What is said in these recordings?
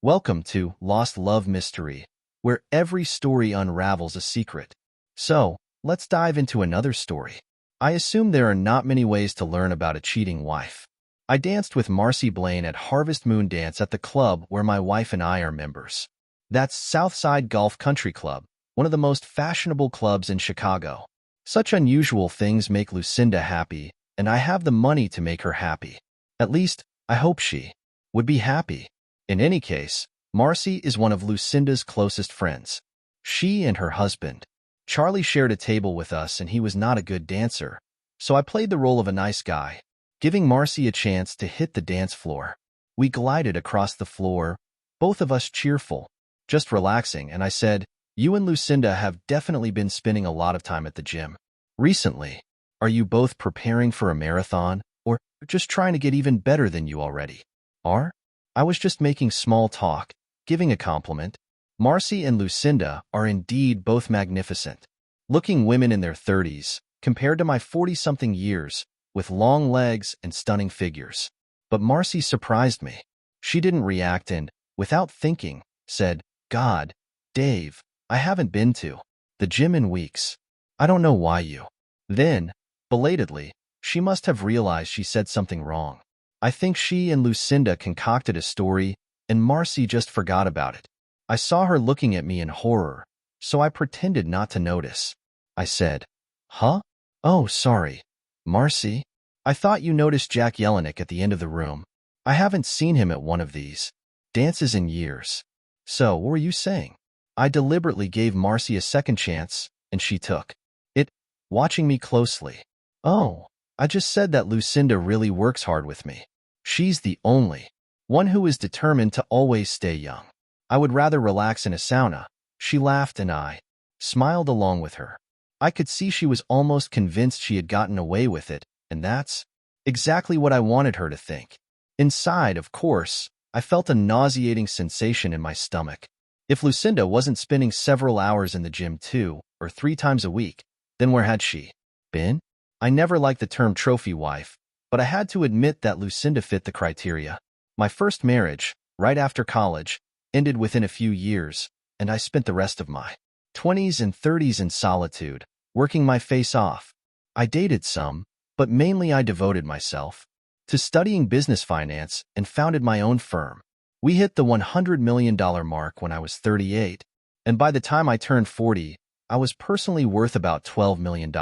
Welcome to Lost Love Mystery, where every story unravels a secret. So, let's dive into another story. I assume there are not many ways to learn about a cheating wife. I danced with Marcy Blaine at Harvest Moon Dance at the club where my wife and I are members. That's Southside Golf Country Club, one of the most fashionable clubs in Chicago. Such unusual things make Lucinda happy, and I have the money to make her happy. At least, I hope she would be happy. In any case, Marcy is one of Lucinda's closest friends. She and her husband, Charlie, shared a table with us, and he was not a good dancer, so I played the role of a nice guy, giving Marcy a chance to hit the dance floor. We glided across the floor, both of us cheerful, just relaxing, and I said, "You and Lucinda have definitely been spending a lot of time at the gym recently. Are you both preparing for a marathon, or just trying to get even better than you already are?" I was just making small talk, giving a compliment. Marcy and Lucinda are indeed both magnificent looking women in their 30s, compared to my 40-something years, with long legs and stunning figures. But Marcy surprised me. She didn't react and, without thinking, said, "God, Dave, I haven't been to the gym in weeks. I don't know why you." Then, belatedly, she must have realized she said something wrong. I think she and Lucinda concocted a story, and Marcy just forgot about it. I saw her looking at me in horror, so I pretended not to notice. I said, "Huh? Oh, sorry. Marcy, I thought you noticed Jack Yelenick at the end of the room. I haven't seen him at one of these dances in years." "So, what were you saying?" I deliberately gave Marcy a second chance, and she took it, watching me closely. "Oh, I just said that Lucinda really works hard with me. She's the only one who is determined to always stay young. I would rather relax in a sauna." She laughed, and I smiled along with her. I could see she was almost convinced she had gotten away with it, and that's exactly what I wanted her to think. Inside, of course, I felt a nauseating sensation in my stomach. If Lucinda wasn't spending several hours in the gym 2 or 3 times a week, then where had she been? I never liked the term trophy wife, but I had to admit that Lucinda fit the criteria. My first marriage, right after college, ended within a few years, and I spent the rest of my 20s and 30s in solitude, working my face off. I dated some, but mainly I devoted myself to studying business finance and founded my own firm. We hit the $100 million mark when I was 38, and by the time I turned 40, I was personally worth about $12 million.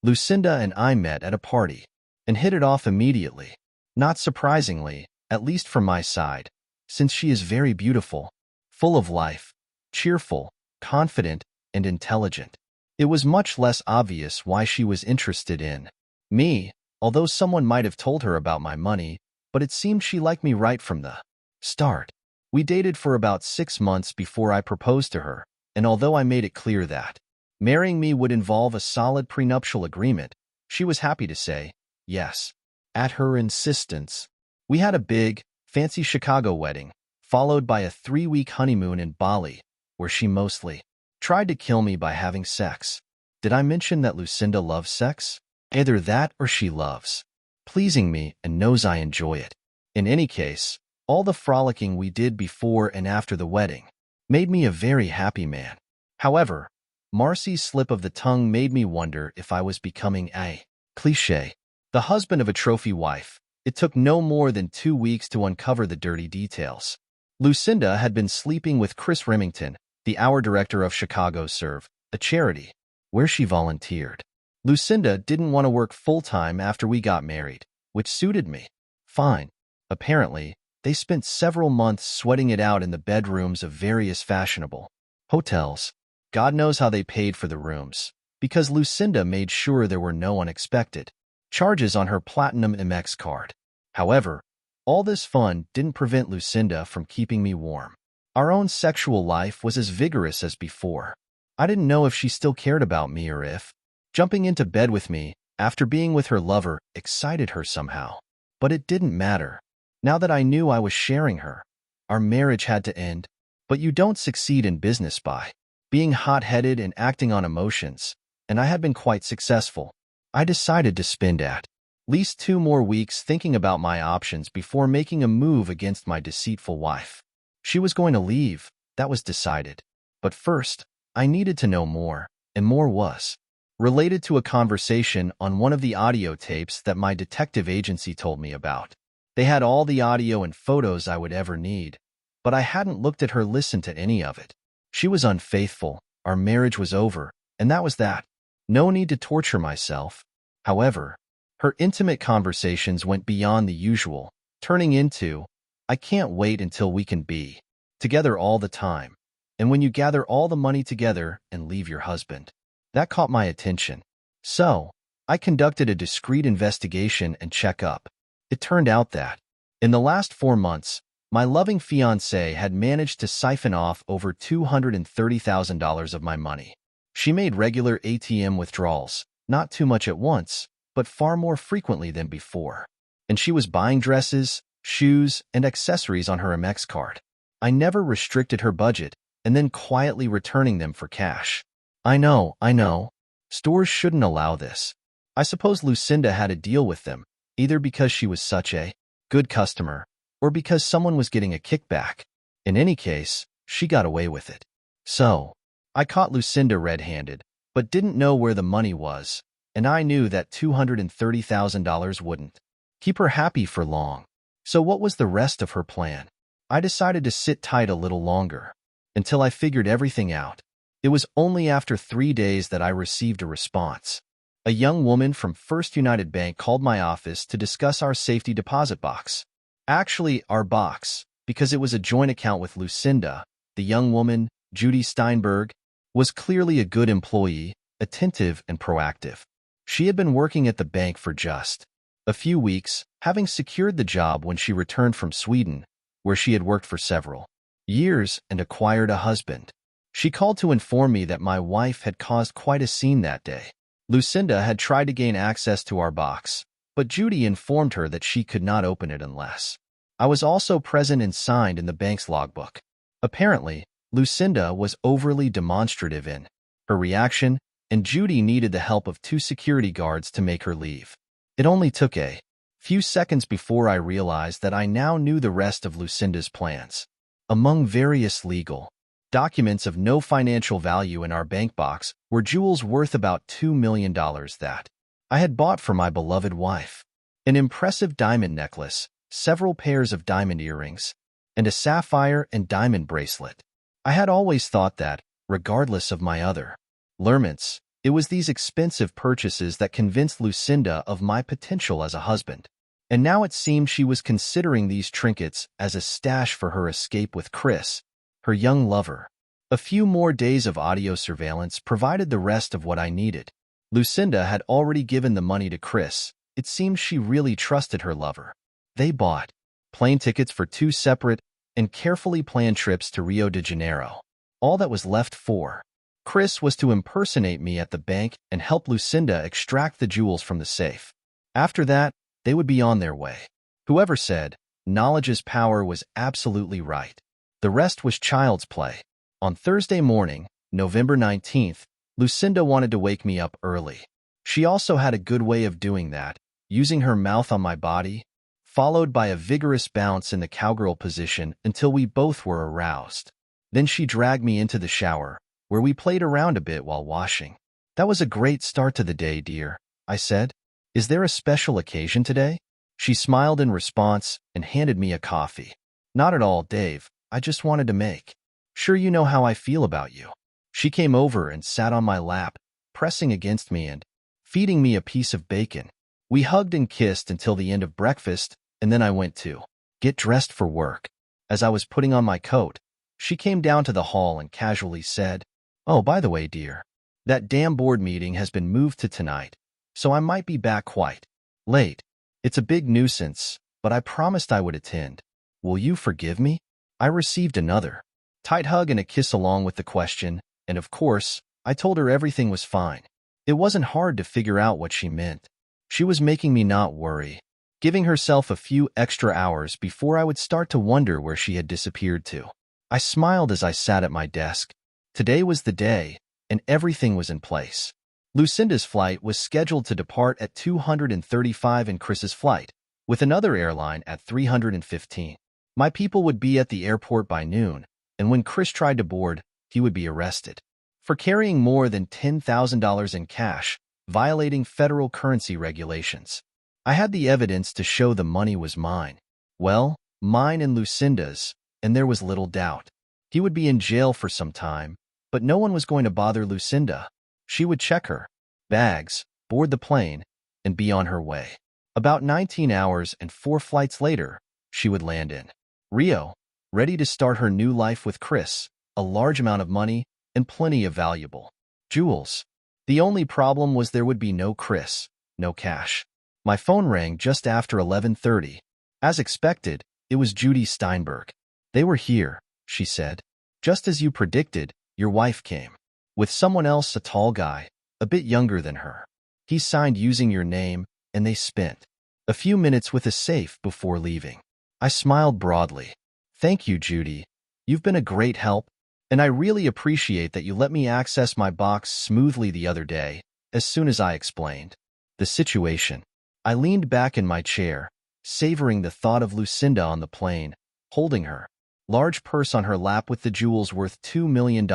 Lucinda and I met at a party and hit it off immediately. Not surprisingly, at least from my side, since she is very beautiful, full of life, cheerful, confident, and intelligent. It was much less obvious why she was interested in me, although someone might have told her about my money, but it seemed she liked me right from the start. We dated for about 6 months before I proposed to her, and although I made it clear that marrying me would involve a solid prenuptial agreement, she was happy to say yes. At her insistence, we had a big, fancy Chicago wedding, followed by a 3-week honeymoon in Bali, where she mostly tried to kill me by having sex. Did I mention that Lucinda loves sex? Either that or she loves pleasing me and knows I enjoy it. In any case, all the frolicking we did before and after the wedding made me a very happy man. However, Marcy's slip of the tongue made me wonder if I was becoming a cliché, the husband of a trophy wife. It took no more than 2 weeks to uncover the dirty details. Lucinda had been sleeping with Chris Remington, the hour director of Chicago Serve, a charity where she volunteered. Lucinda didn't want to work full-time after we got married, which suited me fine. Apparently, they spent several months sweating it out in the bedrooms of various fashionable hotels. God knows how they paid for the rooms, because Lucinda made sure there were no unexpected charges on her Platinum Amex card. However, all this fun didn't prevent Lucinda from keeping me warm. Our own sexual life was as vigorous as before. I didn't know if she still cared about me or if jumping into bed with me after being with her lover excited her somehow. But it didn't matter. Now that I knew I was sharing her, our marriage had to end. But you don't succeed in business by being hot-headed and acting on emotions, and I had been quite successful. I decided to spend at least 2 more weeks thinking about my options before making a move against my deceitful wife. She was going to leave, that was decided. But first, I needed to know more, and more was related to a conversation on one of the audio tapes that my detective agency told me about. They had all the audio and photos I would ever need, but I hadn't looked at her listen to any of it. She was unfaithful, our marriage was over, and that was that. No need to torture myself. However, her intimate conversations went beyond the usual, turning into, I can't wait until we can be together all the time. And when you gather all the money together and leave your husband. That caught my attention. So, I conducted a discreet investigation and checkup. It turned out that, in the last 4 months, my loving fiancée had managed to siphon off over $230,000 of my money. She made regular ATM withdrawals, not too much at once, but far more frequently than before. And she was buying dresses, shoes, and accessories on her Amex card. I never restricted her budget, and then quietly returning them for cash. I know. Stores shouldn't allow this. I suppose Lucinda had a deal with them, either because she was such a good customer, or because someone was getting a kickback. In any case, she got away with it. So, I caught Lucinda red-handed, but didn't know where the money was, and I knew that $230,000 wouldn't keep her happy for long. So what was the rest of her plan? I decided to sit tight a little longer, until I figured everything out. It was only after 3 days that I received a response. A young woman from First United Bank called my office to discuss our safety deposit box. Actually, our box, because it was a joint account with Lucinda. The young woman, Judy Steinberg, was clearly a good employee, attentive and proactive. She had been working at the bank for just a few weeks, having secured the job when she returned from Sweden, where she had worked for several years and acquired a husband. She called to inform me that my wife had caused quite a scene that day. Lucinda had tried to gain access to our box, but Judy informed her that she could not open it unless I was also present and signed in the bank's logbook. Apparently, Lucinda was overly demonstrative in her reaction, and Judy needed the help of 2 security guards to make her leave. It only took a few seconds before I realized that I now knew the rest of Lucinda's plans. Among various legal documents of no financial value in our bank box were jewels worth about $2 million that I had bought for my beloved wife. An impressive diamond necklace, several pairs of diamond earrings, and a sapphire and diamond bracelet. I had always thought that, regardless of my other allurements, it was these expensive purchases that convinced Lucinda of my potential as a husband. And now it seemed she was considering these trinkets as a stash for her escape with Chris, her young lover. A few more days of audio surveillance provided the rest of what I needed. Lucinda had already given the money to Chris. It seemed she really trusted her lover. They bought plane tickets for 2 separate and carefully planned trips to Rio de Janeiro. All that was left for Chris was to impersonate me at the bank and help Lucinda extract the jewels from the safe. After that, they would be on their way. Whoever said, knowledge is power was absolutely right. The rest was child's play. On Thursday morning, November 19th, Lucinda wanted to wake me up early. She also had a good way of doing that, using her mouth on my body, followed by a vigorous bounce in the cowgirl position until we both were aroused. Then she dragged me into the shower, where we played around a bit while washing. That was a great start to the day, dear, I said. Is there a special occasion today? She smiled in response and handed me a coffee. Not at all, Dave. I just wanted to make sure you know how I feel about you. She came over and sat on my lap, pressing against me and feeding me a piece of bacon. We hugged and kissed until the end of breakfast, and then I went to get dressed for work. As I was putting on my coat, she came down to the hall and casually said, "Oh, by the way, dear, that damn board meeting has been moved to tonight, so I might be back quite late. It's a big nuisance, but I promised I would attend. Will you forgive me?" I received another tight hug and a kiss along with the question, and of course, I told her everything was fine. It wasn't hard to figure out what she meant. She was making me not worry, giving herself a few extra hours before I would start to wonder where she had disappeared to. I smiled as I sat at my desk. Today was the day, and everything was in place. Lucinda's flight was scheduled to depart at 235 and Chris's flight, with another airline at 315. My people would be at the airport by noon, and when Chris tried to board, he would be arrested for carrying more than $10,000 in cash, violating federal currency regulations. I had the evidence to show the money was mine. Well, mine and Lucinda's, and there was little doubt. He would be in jail for some time, but no one was going to bother Lucinda. She would check her bags, board the plane, and be on her way. About 19 hours and 4 flights later, she would land in Rio, ready to start her new life with Chris, a large amount of money, and plenty of valuable jewels. The only problem was there would be no Chris, no cash. My phone rang just after 11:30. As expected, it was Judy Steinberg. "They were here," she said. "Just as you predicted, your wife came. With someone else, a tall guy, a bit younger than her. He signed using your name, and they spent a few minutes with a safe before leaving." I smiled broadly. "Thank you, Judy. You've been a great help, and I really appreciate that you let me access my box smoothly the other day, as soon as I explained the situation." I leaned back in my chair, savoring the thought of Lucinda on the plane, holding her large purse on her lap with the jewels worth $2 million,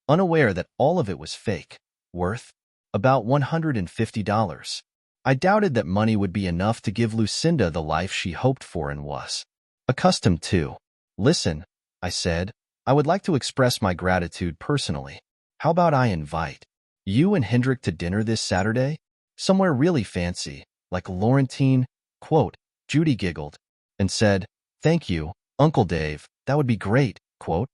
unaware that all of it was fake, worth about $150. I doubted that money would be enough to give Lucinda the life she hoped for and was accustomed to. "Listen," I said, "I would like to express my gratitude personally. How about I invite you and Hendrik to dinner this Saturday? Somewhere really fancy, like Laurentine." Quote, Judy giggled and said, "Thank you, Uncle Dave, that would be great." Quote,